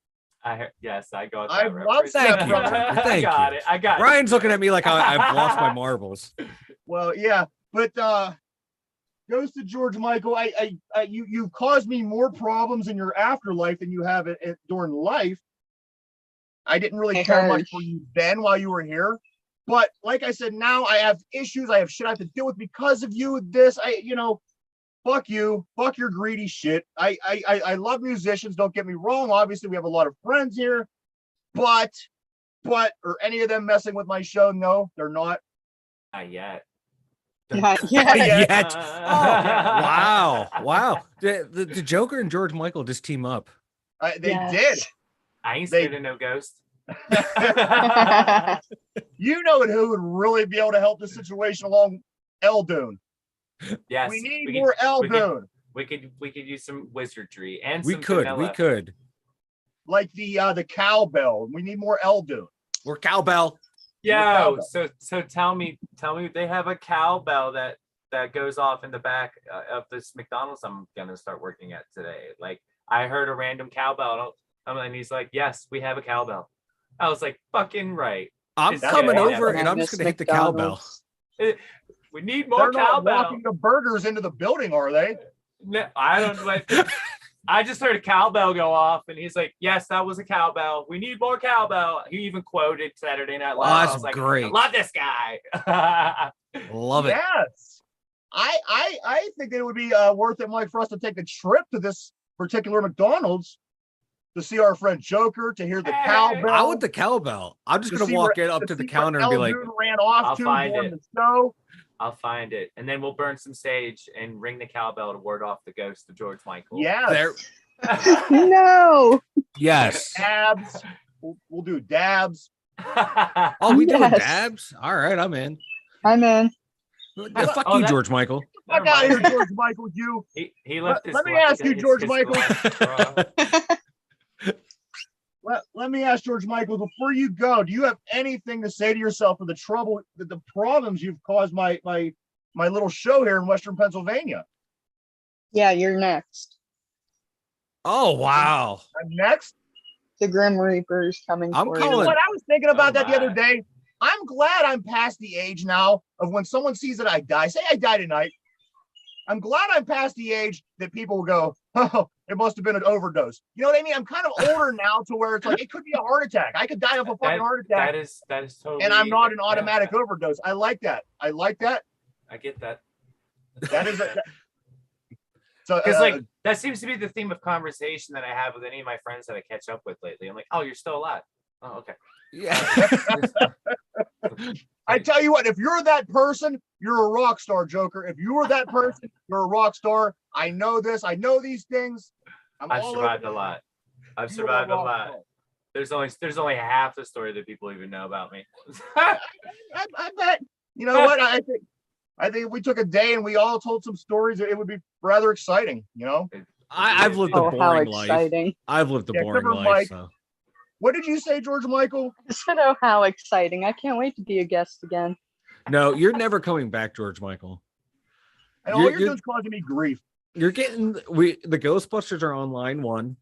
Yes, I got that. I love Step Brothers. I got it. Ryan's looking at me like I've lost my marbles. Well, yeah, but goes to George Michael. You caused me more problems in your afterlife than you have during life. I didn't really care much for you then while you were here, But like I said, now I have issues. I have shit I have to deal with because of you. Fuck you. Fuck your greedy shit. I love musicians. Don't get me wrong. Obviously, we have a lot of friends here, but are any of them messing with my show? No, they're not. Not yet. Not Not yet. yet. Wow. The Joker and George Michael just team up. They Yes. did. I ain't scared of no ghost. You know who would really be able to help the situation along? Eldune. Yes, We need more Eldune. We could use some wizardry and We some could. vanilla. Like the cowbell. We need more Eldune. Or cowbell. Yo, so tell me they have a cowbell that goes off in the back of this McDonald's I'm gonna start working at today. Like I heard a random cowbell and he's like, yes, we have a cowbell. I was like, fucking right. I'm It's coming gonna over happen. and I'm just gonna hit the cowbell. We need more They're not cowbell. walking the burgers into the building, are they? No, I don't like. I just heard a cowbell go off, and he's like, "Yes, that was a cowbell. We need more cowbell." He even quoted Saturday Night Live. That's I was like, great. I love this guy. Love it. Yes. I think it would be worth it, Mike, for us to take a trip to this particular McDonald's to see our friend Joker, to hear the Hey. cowbell. I want the cowbell. I'm just to gonna see walk where- in up to the counter and where be like, Eldune ran off I'll to find during it. the show. I'll find it, and then we'll burn some sage and ring the cowbell to ward off the ghost of George Michael. Yes. there. No. Yes. Dabs. We'll do dabs. Oh, we doing Yes. dabs? All right, I'm in. I'm in. Fuck Oh, you, that- George Michael. Fuck out of here, George Michael. You. He left Let me ask you, George Michael. Let me ask George Michael, before you go, do you have anything to say to yourself for the problems you've caused my little show here in Western Pennsylvania? Yeah, you're next. Oh wow. I'm next. The Grim Reaper's coming I'm for You know calling- what? I was thinking about Oh, that the other my. day. I'm glad I'm past the age now of when someone sees that I die. Say I die tonight. I'm glad I'm past the age that people will go, oh, it must have been an overdose. You know what I mean? I'm kind of older now to where it's like, it could be a heart attack. I could die of a fucking heart attack. That is totally. And I'm not an yeah, automatic overdose. I like that. I get that. That is a, so Because like that seems to be the theme of conversation that I have with any of my friends that I catch up with lately. I'm like, oh, you're still alive. Oh, okay. Yeah. I tell you what, if you're that person, you're a rock star, Joker. If you were that person, you're a rock star. I know this. I know these things. I've survived a lot. I've survived a lot. There's only half the story that people even know about me. I bet. You know what? I think if we took a day and we all told some stories, it would be rather exciting. You know. I've lived a Oh, how boring life. exciting. I've lived a Yeah, boring except for life. Mike. So. What did you say, George Michael? I said, oh, how exciting. I can't wait to be a guest again. No, you're never coming back, George Michael. And all you're doing is causing me grief. You're getting the Ghostbusters are on line one.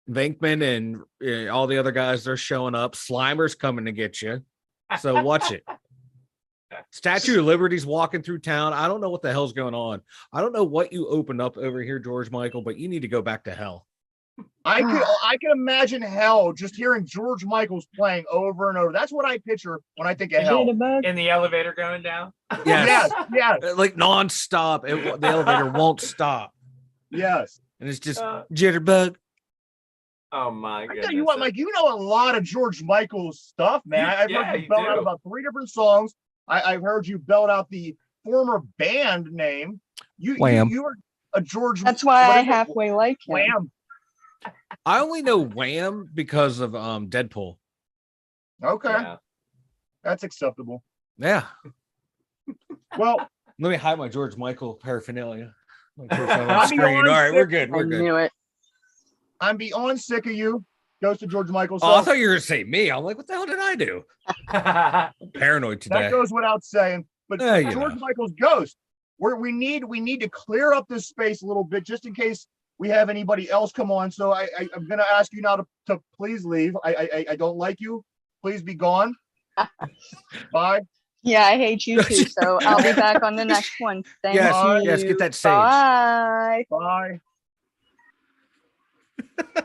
Venkman and all the other guys, they're showing up. Slimer's coming to get you. So watch it. Statue of Liberty's walking through town. I don't know what the hell's going on. I don't know what you opened up over here, George Michael, but you need to go back to hell. I can imagine hell just hearing George Michael's playing over and over. That's what I picture when I think of hell. Jitterbug. In the elevator going down. Yes. Yes. Like nonstop. The elevator won't stop. Yes. And it's just jitterbug. Oh my I goodness. tell you what, Mike, you know a lot of George Michael's stuff, man. I've heard you you belt out do. about 3 different songs. I've heard you belt out the former band name. You were a George. That's why what I is it? halfway like him. Wham. I only know Wham because of Deadpool. Okay, Yeah. that's acceptable. Yeah. Well, Let me hide my George Michael paraphernalia. On I'll be screen. All right, we're good. I We're good. knew it. I'm beyond sick of you. Goes to George Michael. Oh, I So thought you were gonna say me. I'm like, what the hell did I do? I'm paranoid today. that goes without saying. But Yeah, you George know. Michael's ghost. We need to clear up this space a little bit just in case we have anybody else come on. So I'm gonna ask you now to please leave. I don't like you. Please be gone. Bye. Yeah, I hate you too. So I'll be back on the next one. Thank Yes, you. yes, get that sage. Bye. Bye.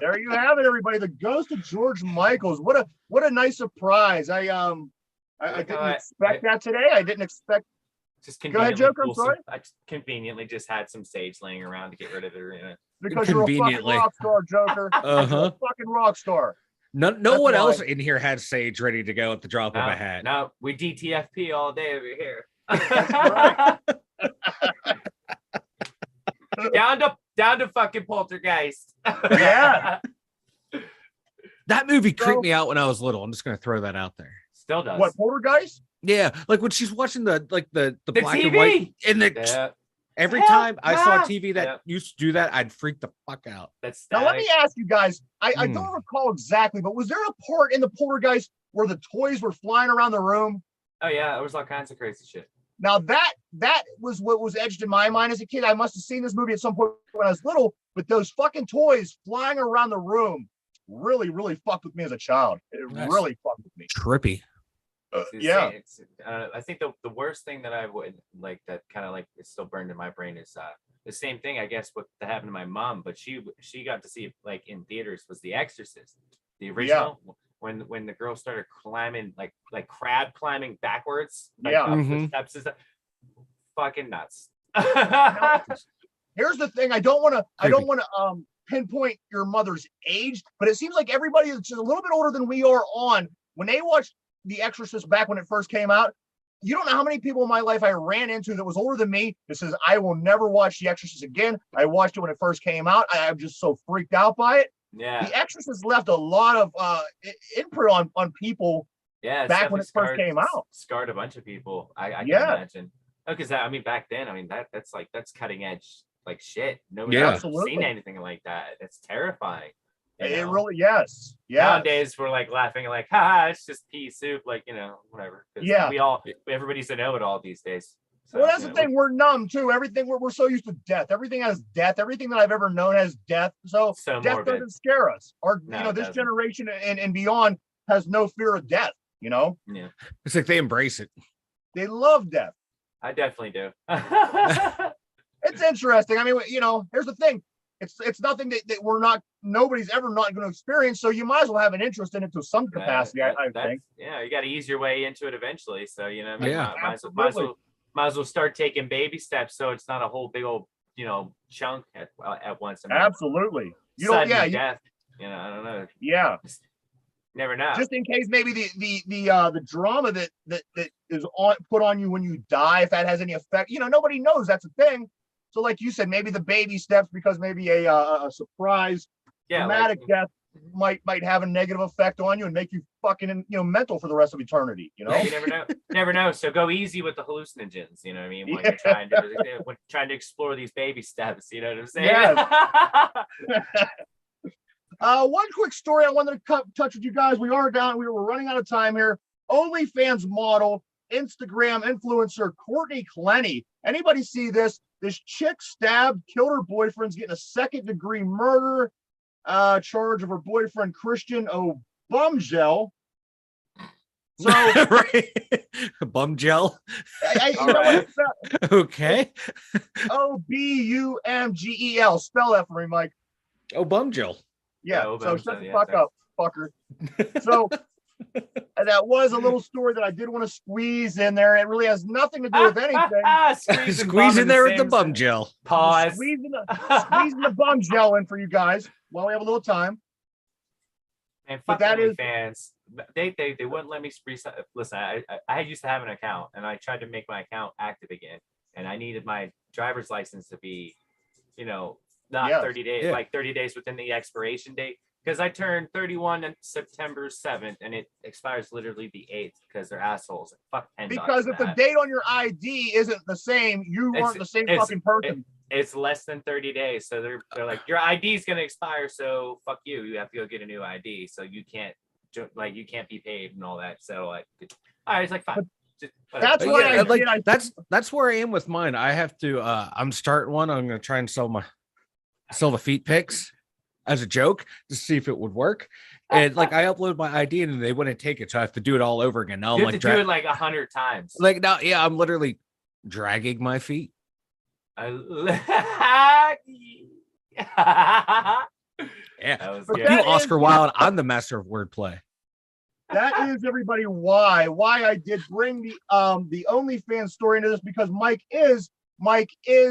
There you have it, everybody. The ghost of George Michaels. What a nice surprise. I didn't expect that today. I didn't expect. Just Go ahead, Joker. I'm sorry. I just conveniently just had some sage laying around to get rid of it. Because you're a fucking rock star, Joker. You're a fucking rock star. No one else in here had sage ready to go at the drop of a hat. No, we DTFP all day over here. down to fucking poltergeist. Yeah. That movie creeped me out when I was little. I'm just gonna throw that out there. Still does. What, poltergeist? Yeah, like when she's watching the black TV. and white and every time I saw TV that used to do that, I'd freak the fuck out. Now let me ask you guys. I don't recall exactly, but was there a part in the poltergeist where the toys were flying around the room? Oh yeah, it was all kinds of crazy shit. Now that was what was edged in my mind as a kid. I must have seen this movie at some point when I was little, but those fucking toys flying around the room really, really fucked with me as a child. It really fucked with me. Trippy. Yeah. I think the worst thing that I would like that kind of like it's still burned in my brain is the same thing I guess what happened to my mom, but she got to see it like in theaters was The Exorcist, the original. When the girl started climbing like crab climbing backwards, like up the steps and stuff. Fucking nuts. Here's the thing. I don't want to pinpoint your mother's age, but it seems like everybody that's just a little bit older than we are when they watched The Exorcist back when it first came out. You don't know how many people in my life I ran into that was older than me that says, I will never watch The Exorcist again. I watched it when it first came out. I'm just so freaked out by it. Yeah. The Exorcist left a lot of imprint on people back when it first came out. Scarred a bunch of people. I can imagine. Because back then, that's cutting edge like shit. Nobody's seen anything like that. It's terrifying. It really, yes. Nowadays we're like laughing like, it's just pea soup, like whatever. Yeah. Everybody's a know-it-all these days. So, well, that's the thing. We're numb too. Everything we're so used to death. Everything has death. Everything that I've ever known has death. So death morbid. doesn't scare us. This generation and beyond has no fear of death. Yeah. It's like they embrace it. They love death. I definitely do. It's interesting. Here's the thing. It's nothing that nobody's ever not going to experience. So you might as well have an interest in it to some capacity. I think. Yeah, you got to ease your way into it eventually. So might as well start taking baby steps so it's not a whole big old chunk at once. Absolutely. Death. I don't know. Yeah. Never know. Just in case maybe the drama that is put on you when you die, if that has any effect, nobody knows that's a thing. So like you said, maybe the baby steps because maybe a surprise dramatic death might have a negative effect on you and make you fucking mental for the rest of eternity. You never know. So go easy with the hallucinogens. You know what I mean? When you're trying to explore these baby steps. You know what I'm saying? Yeah. One quick story I wanted to touch with you guys. We were running out of time here. OnlyFans model, Instagram influencer Courtney Clenny. Anybody see this? This chick killed her boyfriend's getting a 2nd-degree murder charge of her boyfriend Christian Bumgel. So Bumgel. Okay. Obumgel. Spell that for me, Mike. Oh, Bumgel. Yeah. So shut the fuck up, fucker. So that was a little story that I did want to squeeze in there. It really has nothing to do with anything. Squeeze in there with the Bumgel. Pause. Squeezing the Bumgel in for you guys while we have a little time. And fuck fans. They wouldn't let me listen. I used to have an account and I tried to make my account active again, and I needed my driver's license to be, not 30 days, like 30 days within the expiration date. Because I turned 31 on September 7th, and it expires literally the 8th because they're assholes. Fuck $10. Because if the date on your ID isn't the same, you aren't the same fucking person. It's less than 30 days, so they're like, your ID is gonna expire, so fuck you. You have to go get a new ID, so you can't be paid and all that. So all right, it's like fine. That's why that's where I am with mine. I have to. I'm starting one. I'm gonna try and sell the feet pics as a joke to see if it would work. And I upload my ID and they wouldn't take it, so I have to do it all over again. Now you have to do it like 100 times. I'm literally dragging my feet. Yeah. You, Oscar Wilde. I'm the master of wordplay. that is, everybody, why I did bring the OnlyFans story into this, because Mike is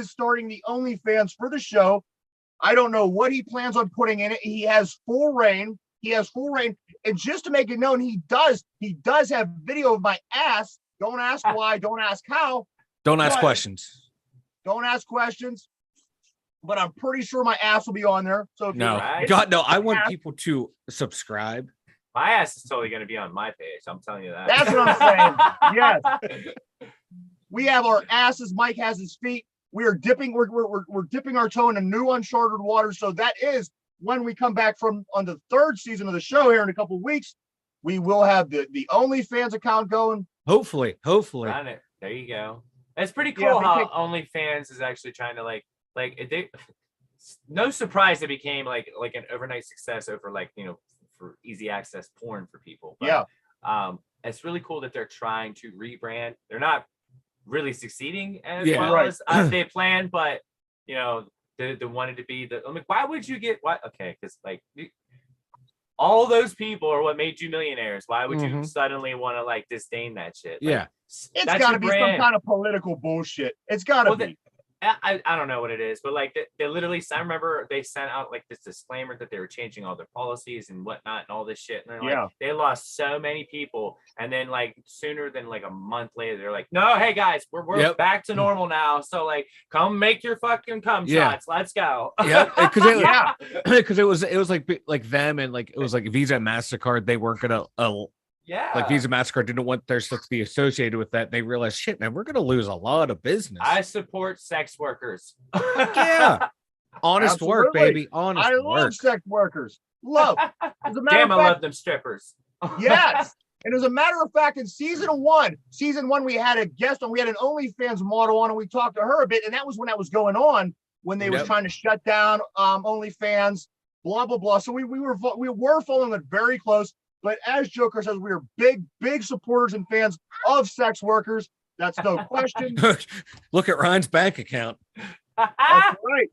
starting the OnlyFans for the show. I don't know what he plans on putting in it. He has full reign. And just to make it known, he does have video of my ass. Don't ask why, don't ask how. Don't ask questions. Don't ask questions. But I'm pretty sure my ass will be on there. So God, no, I want people to subscribe. My ass is totally going to be on my page. I'm telling you that. That's what I'm saying. Yes. We have our asses. Mike has his feet. We're dipping our toe into new uncharted waters. So that is when we come back on the third season of the show here in a couple of weeks. We will have the OnlyFans account going. Hopefully. Run it. There you go. It's pretty cool how OnlyFans is actually trying to no surprise it became like an overnight success over for easy access porn for people. But, it's really cool that they're trying to rebrand. They're not really succeeding as well as they planned, but they wanted to be why would you get what? Okay, because all those people are what made you millionaires. Why would you suddenly want to disdain that shit? It's got to be some kind of political bullshit. It's got to be. I don't know what it is, but they literally, I remember they sent out this disclaimer that they were changing all their policies and whatnot and all this shit. And they're they lost so many people. And then sooner than a month later, they're like, no, hey guys, we're back to normal now. So come make your fucking cum shots. Let's go. Yeah. Because it was like them and it was Visa and MasterCard. They weren't going to, Visa MasterCard didn't want their stuff to be associated with that. They realized, shit, man, we're gonna lose a lot of business. I support sex workers. Yeah, honest work, baby. Honest work. I love sex workers. Love. Damn, I love them strippers. Yes. And as a matter of fact, in season one, we had a guest on. We had an OnlyFans model on, and we talked to her a bit. And that was when that was going on, when they was trying to shut down OnlyFans. Blah blah blah. So we were following it very close. But as Joker says, we are big supporters and fans of sex workers. That's no question. Look at Ryan's bank account. That's right.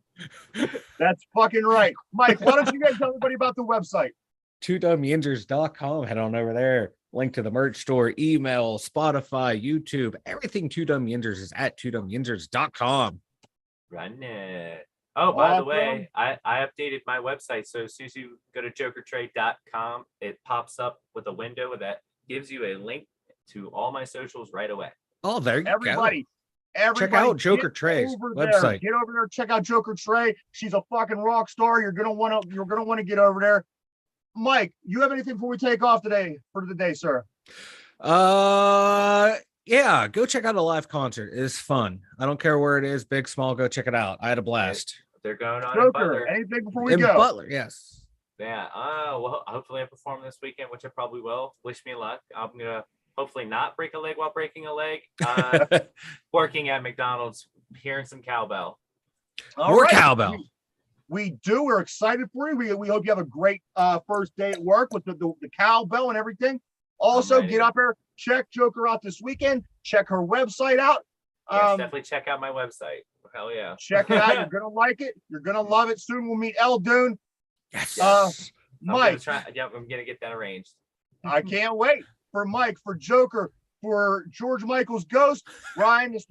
That's fucking right. Mike, why don't you guys tell everybody about the website? 2dumbyinzers.com. Head on over there. Link to the merch store, email, Spotify, YouTube. Everything 2dumbyinzers is at 2dumbyinzers.com. Run it. Oh, by the way, I updated my website. So as soon as you go to jokertrade.com, it pops up with a window that gives you a link to all my socials right away. Oh, there you go. Everybody, check out Joker Trey's website. Get over there, check out Joker Trey. She's a fucking rock star. You're gonna want to get over there. Mike, you have anything before we take off today for the day, sir? Yeah, go check out a live concert. It's fun. I don't care where it is, big, small, go check it out. I had a blast. They're going on Joker, in Butler. anything before we in go? Butler, yes. Yeah. Well, hopefully I perform this weekend, which I probably will. Wish me luck. I'm gonna hopefully not break a leg while breaking a leg. Working at McDonald's, hearing some cowbell. More cowbell. We do. We're excited for you. We hope you have a great first day at work with the cowbell and everything. Also, get up there, check Joker out this weekend. Check her website out. Yes, definitely check out my website. Hell yeah. Check it out. You're going to like it. You're going to love it. Soon we'll meet El Dune. Yes. Mike. I'm going to get that arranged. I can't wait. For Mike, for Joker, for George Michael's Ghost, Ryan, Mr.